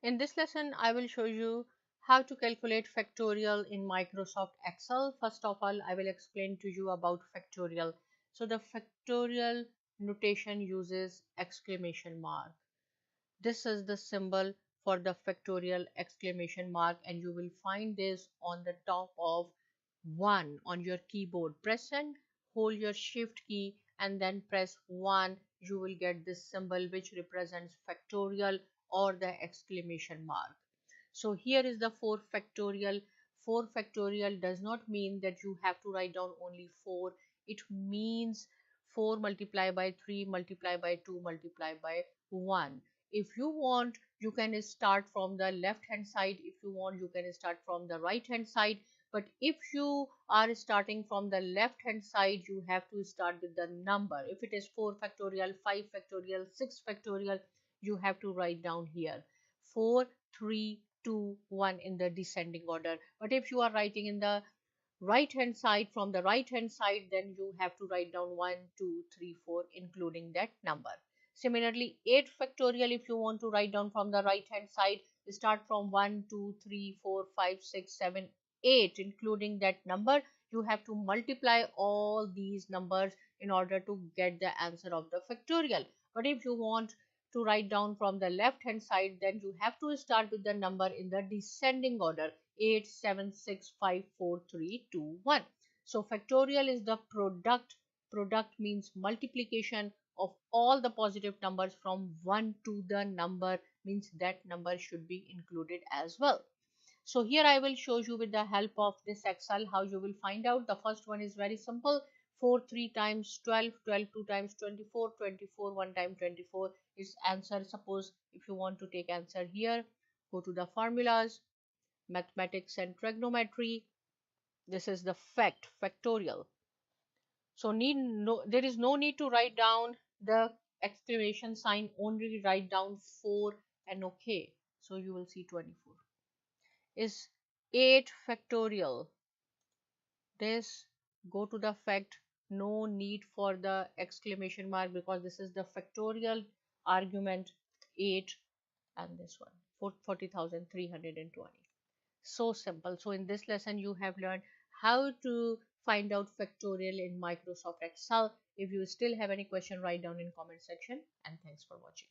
In this lesson, I will show you how to calculate factorial in Microsoft Excel. First of all, I will explain to you about factorial. So the factorial notation uses exclamation mark. This is the symbol for the factorial exclamation mark, and you will find this on the top of 1 on your keyboard. Press and hold your shift key and then press 1. You will get this symbol which represents factorial or the exclamation mark. So here is the 4 factorial. 4 factorial does not mean that you have to write down only 4. It means 4 multiplied by 3 multiplied by 2 multiplied by 1. If you want, you can start from the left hand side. If you want, you can start from the right hand side. But if you are starting from the left hand side, you have to start with the number. If it is 4 factorial, 5 factorial, 6 factorial, you have to write down here 4, 3, 2, 1 in the descending order. But if you are writing in the right hand side, from the right hand side, then you have to write down 1, 2, 3, 4 including that number. Similarly, 8 factorial, if you want to write down from the right hand side, start from 1, 2, 3, 4, 5, 6, 7, 8 including that number. You have to multiply all these numbers in order to get the answer of the factorial. But if you want to write down from the left hand side, then you have to start with the number in the descending order: 8, 7, 6, 5, 4, 3, 2, 1. So factorial is the product. Product means multiplication of all the positive numbers from 1 to the number, means that number should be included as well. So here I will show you with the help of this Excel how you will find out. The first one is very simple. 4 3 times 12, 12 2 times 24, 24 1 time 24 is answer. Suppose if you want to take answer here, go to the formulas, mathematics and trigonometry. This is the factorial. So there is no need to write down the exclamation sign, only write down 4 and okay. So you will see 24 is 8 factorial. This, go to the fact, no need for the exclamation mark because this is the factorial argument 8 and this one 40,320. So simple. So in this lesson you have learned how to find out factorial in Microsoft Excel. If you still have any question, write down in comment section, and thanks for watching.